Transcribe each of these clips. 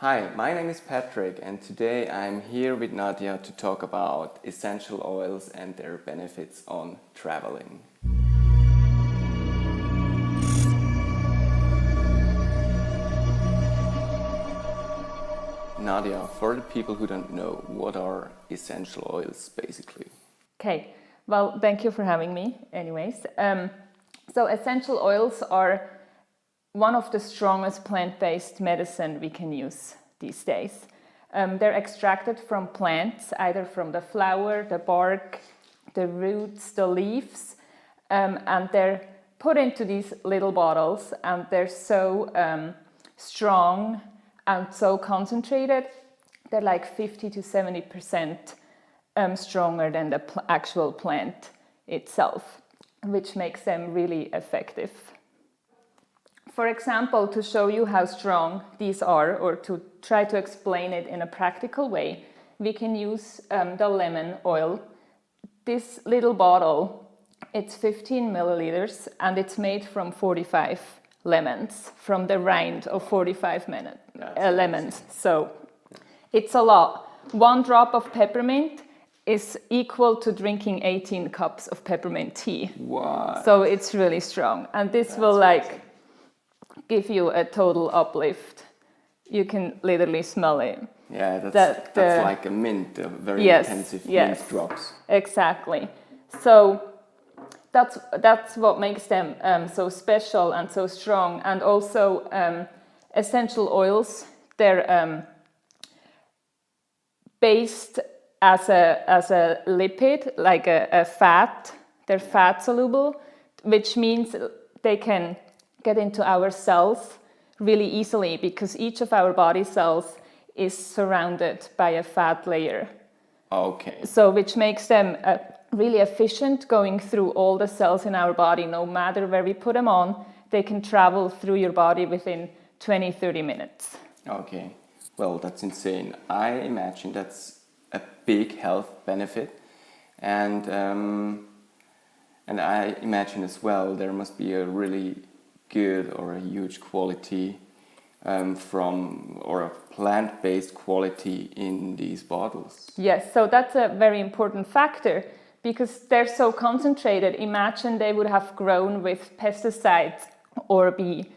Hi, my name is Patrick and today I'm here with Nadia to talk about essential oils and their benefits on traveling. Nadia, for the people who don't know, what are essential oils basically? Okay, well, thank you for having me anyways. So essential oils are one of the strongest plant-based medicine we can use these days. They're extracted from plants, either from the flower, the bark, the roots, the leaves, and they're put into these little bottles, and they're so strong and so concentrated. They're like 50 to 70% stronger than the actual plant itself, which makes them really effective. For example, to show you how strong these are, or to try to explain it in a practical way, we can use the lemon oil. This little bottle, it's 15 milliliters and it's made from 45 lemons, from the rind of 45 lemons. So it's a lot. One drop of peppermint is equal to drinking 18 cups of peppermint tea. Wow. So it's really strong. And this will give you a total uplift. You can literally smell it. Yeah, that's like a mint, a very intensive mint drops. Exactly. So that's what makes them so special and so strong. And also essential oils, they're based as a lipid, like a fat. They're fat soluble, which means they can get into our cells really easily because each of our body cells is surrounded by a fat layer. Okay. So which makes them really efficient going through all the cells in our body. No matter where we put them on, they can travel through your body within 20-30 minutes. Okay. Well, that's insane. I imagine that's a big health benefit, and I imagine as well there must be a really good or a huge quality or a plant-based quality in these bottles. Yes, so that's a very important factor because they're so concentrated. Imagine they would have grown with pesticides or be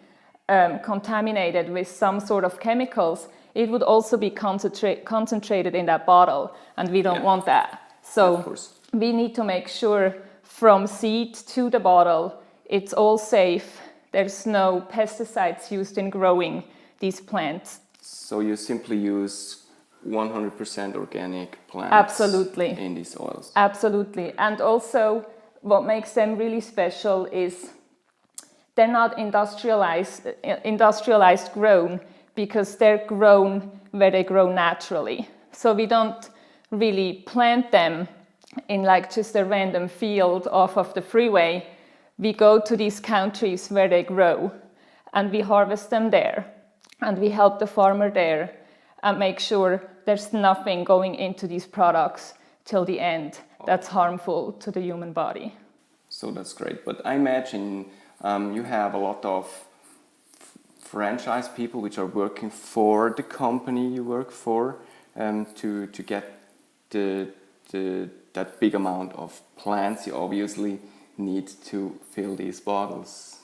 contaminated with some sort of chemicals. It would also be concentrated in that bottle, and we don't want that. So we need to make sure from seed to the bottle, it's all safe. There's no pesticides used in growing these plants. So you simply use 100% organic plants in these oils? Absolutely. And also what makes them really special is they're not industrialized grown, because they're grown where they grow naturally. So we don't really plant them in like just a random field off of the freeway. We go to these countries where they grow and we harvest them there, and we help the farmer there and make sure there's nothing going into these products till the end that's harmful to the human body. So that's great. But I imagine you have a lot of franchise people which are working for the company you work for to get that big amount of plants you obviously need to fill these bottles,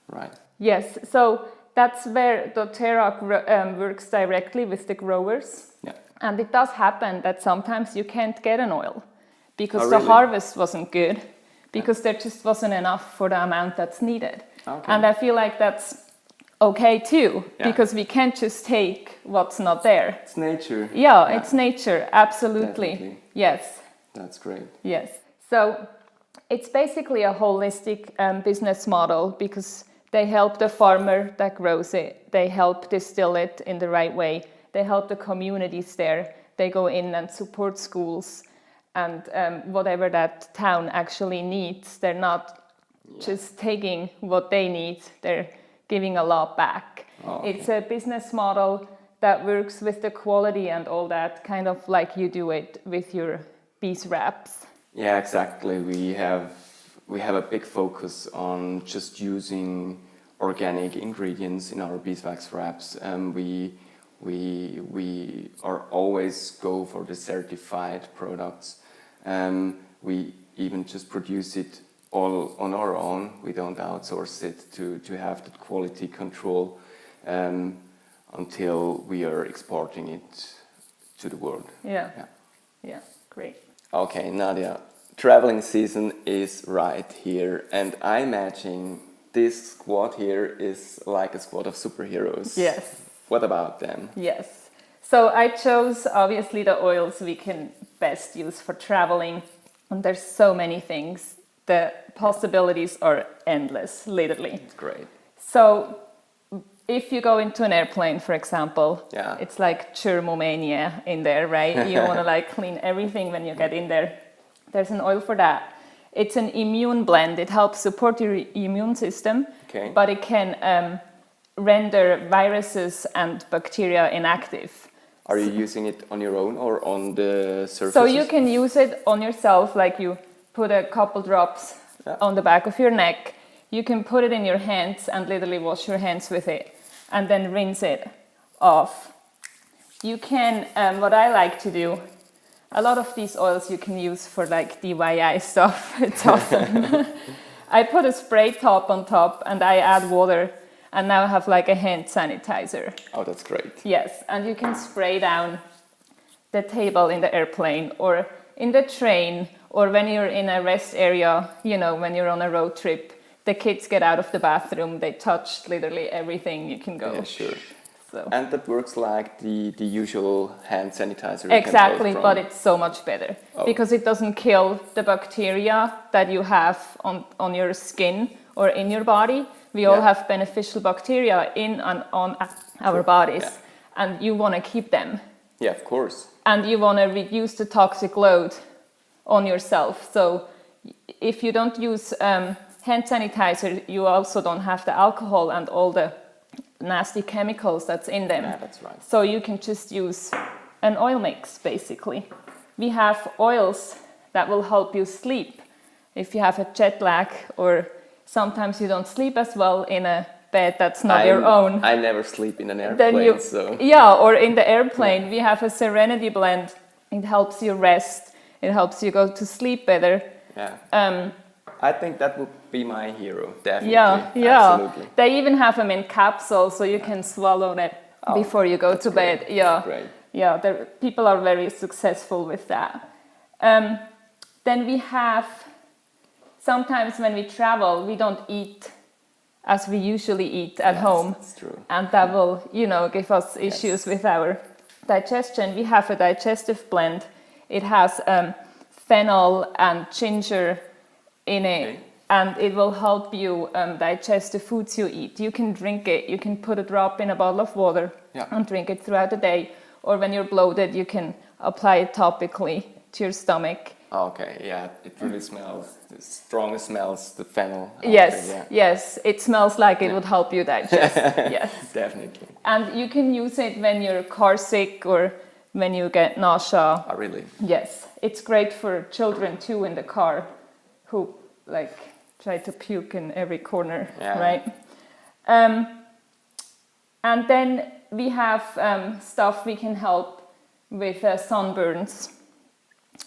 right? Yes, so that's where doTERRA works directly with the growers. Yeah. And it does happen that sometimes you can't get an oil because really? The harvest wasn't good, because there just wasn't enough for the amount that's needed. Okay. And I feel like that's okay too, because we can't just take what's not there. It's nature. Yeah, it's nature, absolutely. Definitely. Yes. That's great. Yes. So it's basically a holistic business model, because they help the farmer that grows it, they help distill it in the right way, they help the communities there, they go in and support schools and whatever that town actually needs. They're not just taking what they need, they're giving a lot back. Okay. It's a business model that works with the quality and all that, kind of like you do it with your Beeswax Wraps. Yeah, exactly. We have a big focus on just using organic ingredients in our Beeswax Wraps. We We are always go for the certified products. We even just produce it all on our own. We don't outsource it to have the quality control until we are exporting it to the world. Yeah. Yeah, great. Okay, Nadia, traveling season is right here, and I imagine this squad here is like a squad of superheroes. Yes. What about them? Yes. So I chose obviously the oils we can best use for traveling, and there's so many things. The possibilities are endless, literally. It's great. So if you go into an airplane, for example, Yeah. it's like germomania in there, right? You want to like clean everything when you get in there. There's an oil for that. It's an immune blend. It helps support your immune system, Okay. but it can render viruses and bacteria inactive. Are you using it on your own or on the surface? So you can use it on yourself, like you put a couple drops on the back of your neck. You can put it in your hands and literally wash your hands with it and then rinse it off. You can, what I like to do, a lot of these oils you can use for like DIY stuff. It's awesome. I put a spray top on top and I add water and now I have like a hand sanitizer. Oh, that's great. Yes, and you can spray down the table in the airplane or in the train or when you're in a rest area, you know, when you're on a road trip. The kids get out of the bathroom, they touch literally everything, you can go. Yeah, sure. So. And that works like the usual hand sanitizer. you Exactly, can buy but from. it's so much better Oh. because it doesn't kill the bacteria that you have on your skin or in your body. We all have beneficial bacteria in and on our bodies, and you want to keep them. Yeah, of course. And you want to reduce the toxic load on yourself. So if you don't use hand sanitizer, you also don't have the alcohol and all the nasty chemicals that's in them. Yeah, that's right. So you can just use an oil mix, basically. We have oils that will help you sleep. If you have a jet lag or sometimes you don't sleep as well in a bed that's not your own. I never sleep in an airplane, Then you, so... yeah, or in the airplane, we have a Serenity blend. It helps you rest. It helps you go to sleep better. Yeah. I think that would be my hero, definitely. Yeah. Absolutely. They even have them in capsules, so you can swallow it before you go to bed. Great. Yeah, Great. Yeah. People are very successful with that. Then we have sometimes when we travel, we don't eat as we usually eat at home. That's true. And that will, give us issues with our digestion. We have a digestive blend. It has fennel and ginger in it, and it will help you digest the foods you eat. You can drink it. You can put a drop in a bottle of water and drink it throughout the day. Or when you're bloated, you can apply it topically to your stomach. Okay, yeah, it really smells, the strongest smells, the fennel. Yes, it smells like it would help you digest, yes. Definitely. And you can use it when you're car sick or when you get nausea. Oh, really? Yes, it's great for children too in the car who try to puke in every corner, right? And then we have stuff we can help with sunburns.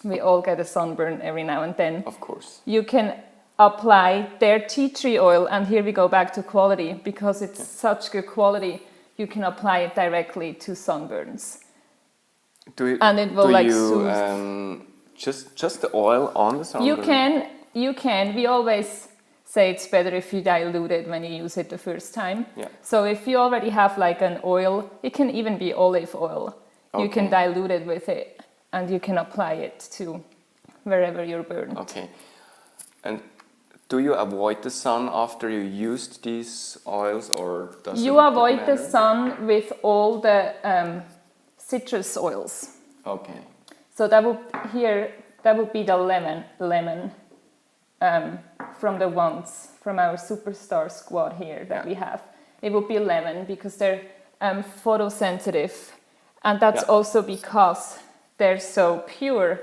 We all get a sunburn every now and then. Of course. You can apply their tea tree oil, and here we go back to quality, because it's such good quality, you can apply it directly to sunburns. And it will soothe. Just the oil on the sunburn? You can. We always say it's better if you dilute it when you use it the first time. Yeah. So if you already have an oil, it can even be olive oil. You can dilute it with it, and you can apply it to wherever you're burned. Okay. And do you avoid the sun after you used these oils, or does you it avoid matter? the sun with all the citrus oils. Okay. So that would be the lemon from the ones from our superstar squad here that we have. It would be lemon because they're photosensitive, and that's also because they're so pure.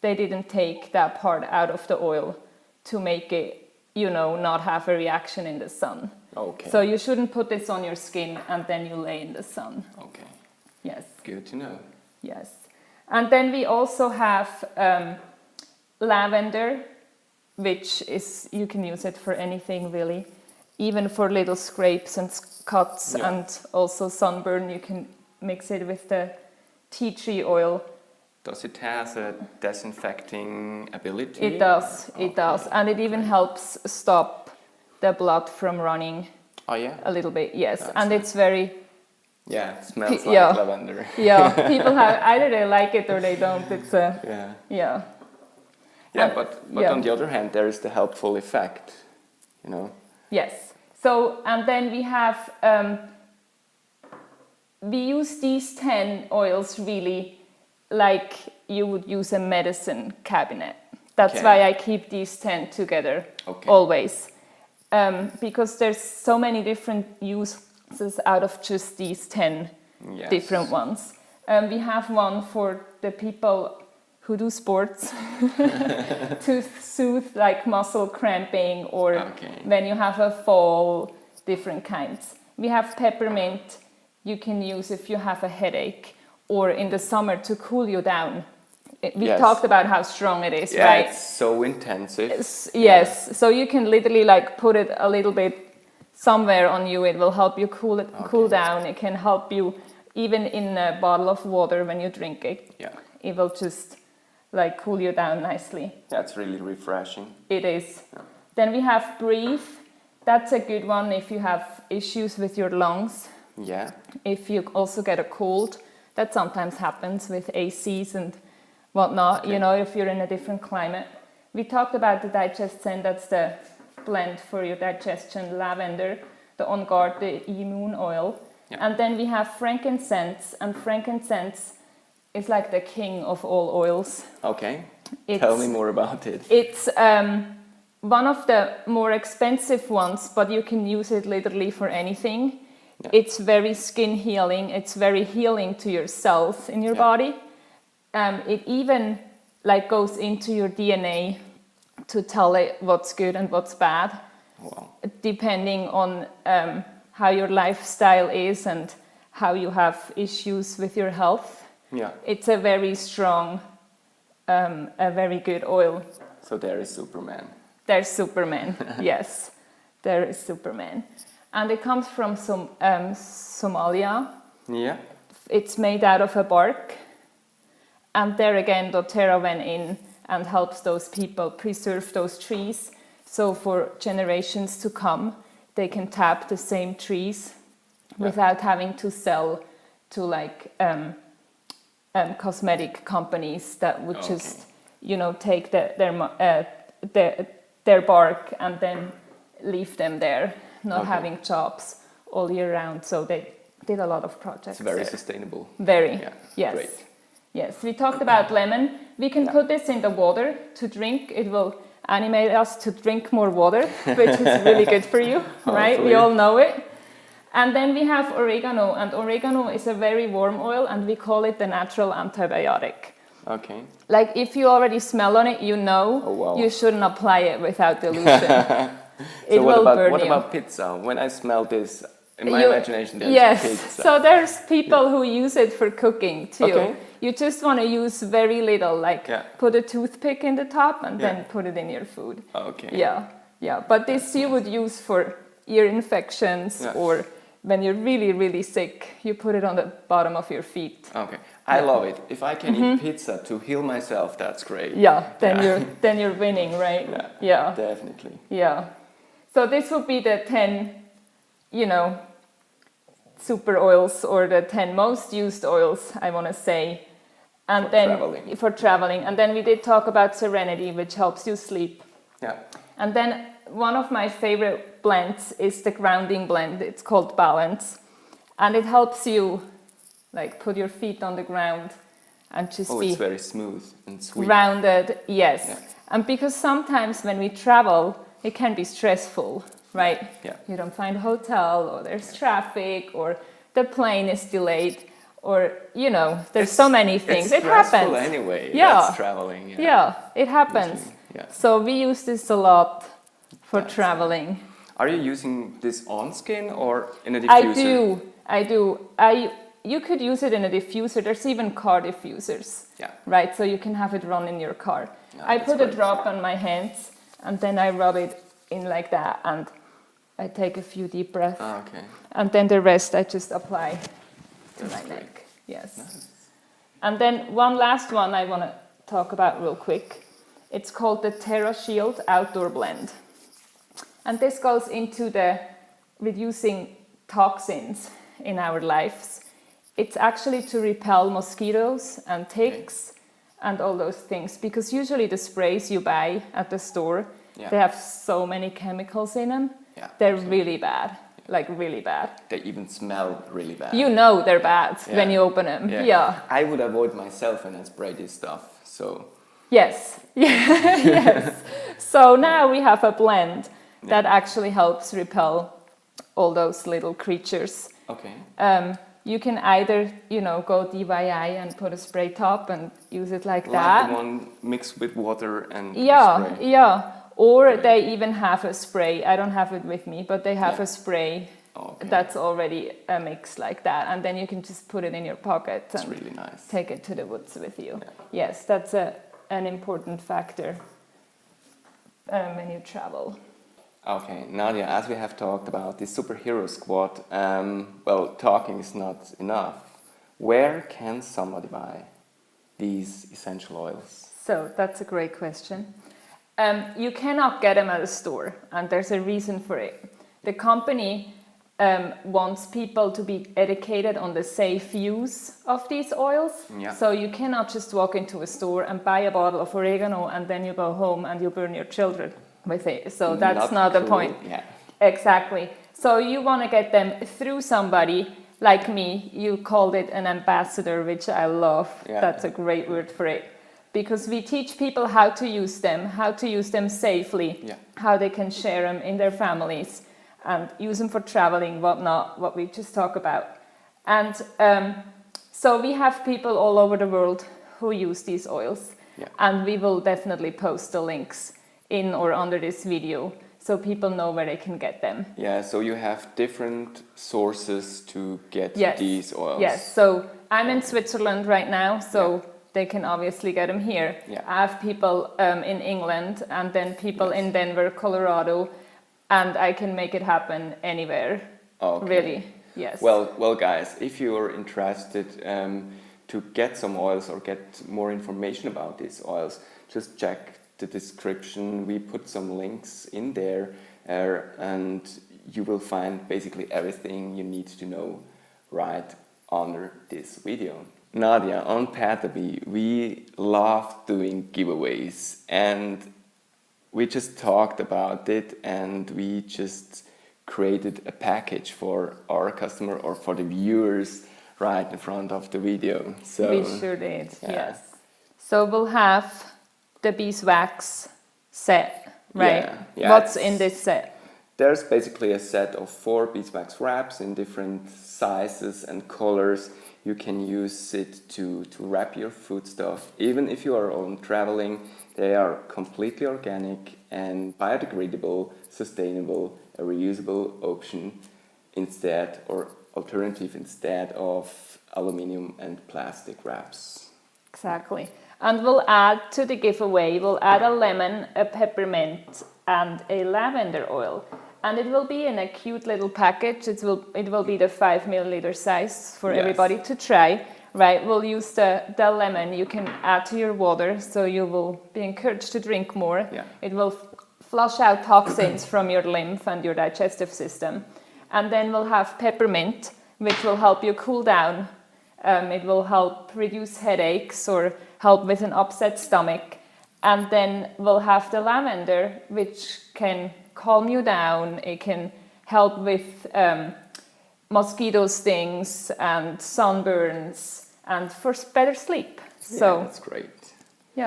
They didn't take that part out of the oil to make it, not have a reaction in the sun. Okay. So you shouldn't put this on your skin and then you lay in the sun. Okay. good to know. Yes. And then we also have lavender, which is, you can use it for anything really, even for little scrapes and cuts, and also sunburn. You can mix it with the tea tree oil. Does it have a disinfecting ability? It does, it does. And it even helps stop the blood from running a little bit, yes. That's and nice. It's very... Yeah, it smells like lavender. Yeah, people have, either they like it or they don't. It's a... Yeah, but on the other hand, there is the helpful effect, you know? Yes. So, and then we have... we use these 10 oils really like you would use a medicine cabinet. That's why I keep these 10 together always. Because there's so many different uses out of just these 10 different ones. We have one for the people who do sports to soothe like muscle cramping or when you have a fall, different kinds. We have peppermint you can use if you have a headache or in the summer to cool you down. We talked about how strong it is, right? It's so intensive. Yes, so you can literally like put it a little bit somewhere on you. It will help you cool down. It can help you even in a bottle of water when you drink it. Yeah. It will just like cool you down nicely. That's really refreshing. It is. Yeah. Then we have Breathe. That's a good one if you have issues with your lungs. Yeah. If you also get a cold, that sometimes happens with ACs and whatnot, you know, if you're in a different climate. We talked about the Digest-Zen, that's the blend for your digestion, lavender, the On Guard, the immune oil. Yeah. And then we have frankincense, and frankincense is like the king of all oils. Okay, tell me more about it. It's one of the more expensive ones, but you can use it literally for anything. Yeah. It's very skin healing, it's very healing to your cells in your body. It even like goes into your DNA to tell it what's good and what's bad, depending on how your lifestyle is and how you have issues with your health. Yeah, it's a very strong, a very good oil. So there is Superman. There's Superman. Yes, there is Superman, and it comes from Somalia. Yeah, it's made out of a bark. And there again, doTERRA went in and helps those people preserve those trees. So for generations to come, they can tap the same trees without having to sell to like cosmetic companies that would just, you know, take their bark and then leave them there, not having jobs all year round. So they did a lot of projects. It's very sustainable. Very, yes. Great. Yes, we talked about lemon. We can put this in the water to drink. It will animate us to drink more water, which is really good for you, right? We all know it. And then we have oregano, and oregano is a very warm oil, and we call it the natural antibiotic. Okay. Like if you already smell on it, you know you shouldn't apply it without dilution. It will burn you. What about pizza? When I smell this, in my imagination, there's pizza. So there's people who use it for cooking too. Okay. You just want to use very little, like put a toothpick in the top and then put it in your food. Okay. Yeah. But this you would use for ear infections or when you're really, really sick, you put it on the bottom of your feet. Okay. I love it. If I can eat pizza to heal myself, that's great. Yeah. Then you're winning, right? Yeah. Definitely. Yeah. So this would be the 10, you know, super oils or the 10 most used oils, I want to say. And for traveling. And then we did talk about Serenity, which helps you sleep. Yeah. And then one of my favorite blends is the grounding blend. It's called Balance. And it helps you like put your feet on the ground and just be it's very smooth and sweet. Rounded, yes. Yeah. And because sometimes when we travel, it can be stressful. Right? Yeah. You don't find a hotel, or there's traffic, or the plane is delayed, or, you know, there's so many things. It happens anyway. That's traveling. Yeah, it happens. Yeah. So we use this a lot for traveling. Are you using this on skin or in a diffuser? I do. you could use it in a diffuser. There's even car diffusers, right? So you can have it run in your car. I put a drop on my hands and then I rub it in like that and I take a few deep breaths. And then the rest I just apply to my neck. Yes. Nice. And then one last one I want to talk about real quick. It's called the doTERRA Shield Outdoor Blend. And this goes into the reducing toxins in our lives. It's actually to repel mosquitoes and ticks and all those things, because usually the sprays you buy at the store, they have so many chemicals in them. They're really bad, like really bad. They even smell really bad. You know they're bad when you open them. I would avoid myself when I spray this stuff. So yes. Yes. So now we have a blend that actually helps repel all those little creatures. You can either, go DIY and put a spray top and use it like that. Like the one mixed with water and spray. Or they even have a spray. I don't have it with me, but they have a spray that's already a mix like that. And then you can just put it in your pocket and really nice. Take it to the woods with you. Yes, that's an important factor when you travel. Okay, Nadia, as we have talked about this superhero squad, talking is not enough. Where can somebody buy these essential oils? So that's a great question. You cannot get them at a store, and there's a reason for it. The company wants people to be educated on the safe use of these oils. So you cannot just walk into a store and buy a bottle of oregano and then you go home and you burn your children with it. So that's not the point. Exactly. So you want to get them through somebody like me. You called it an ambassador, which I love. That's a great word for it. Because we teach people how to use them safely, how they can share them in their families and use them for traveling, whatnot, what we just talked about. And so we have people all over the world who use these oils. And we will definitely post the links in or under this video so people know where they can get them. So you have different sources to get these oils. So I'm in Switzerland right now, so they can obviously get them here. I have people in England and then people in Denver, Colorado, and I can make it happen anywhere. Really, yes. Well, guys, if you are interested to get some oils or get more information about these oils, just check the description. We put some links in there and you will find basically everything you need to know right under this video. Nadia, on pataBee, we love doing giveaways and we just talked about it and we just created a package for our customer or for the viewers right in front of the video. So we sure did, yes. So we'll have the beeswax set, right? What's in this set? There's basically a set of 4 beeswax wraps in different sizes and colors. You can use it to wrap your foodstuff. Even if you are on traveling, they are completely organic and biodegradable, sustainable, a reusable option instead or alternative instead of aluminum and plastic wraps. Exactly. And we'll add to the giveaway, we'll add a lemon, a peppermint and a lavender oil. And it will be in a cute little package. It will be the 5 milliliter size for everybody to try. Right, we'll use the lemon you can add to your water, so you will be encouraged to drink more. It will flush out toxins from your lymph and your digestive system. And then we'll have peppermint, which will help you cool down. It will help reduce headaches or help with an upset stomach. And then we'll have the lavender, which can calm you down. It can help with mosquito stings and sunburns and for better sleep. So that's great.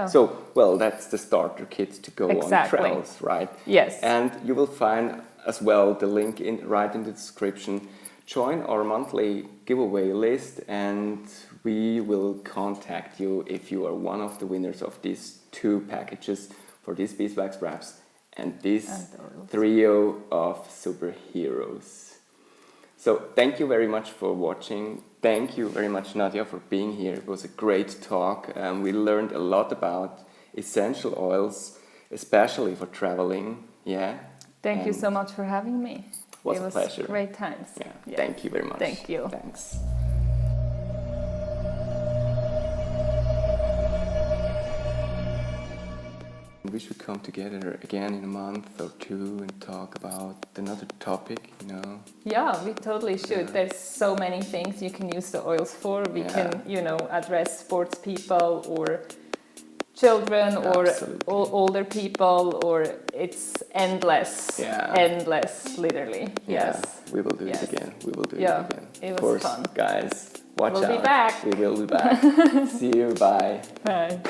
So, that's the starter kit to go on travels, right? Yes. And you will find as well the link right in the description. Join our monthly giveaway list and we will contact you if you are one of the winners of these 2 packages for these beeswax wraps and this trio of superheroes. So thank you very much for watching. Thank you very much, Nadia, for being here. It was a great talk. We learned a lot about essential oils, especially for traveling. Yeah. Thank you so much for having me. It was a pleasure. Great times. Yeah. Yes. Thank you very much. Thank you. Thanks. We should come together again in a month or two and talk about another topic, you know. Yeah, we totally should. There's so many things you can use the oils for. We can, you know, address sports people or children or older people, or it's endless. Yeah. Endless, literally. Yeah. Yes. We will do it again. We will do it again. It was of course, fun. Guys, watch out. We'll be back. We will be back. See you. Bye. Bye.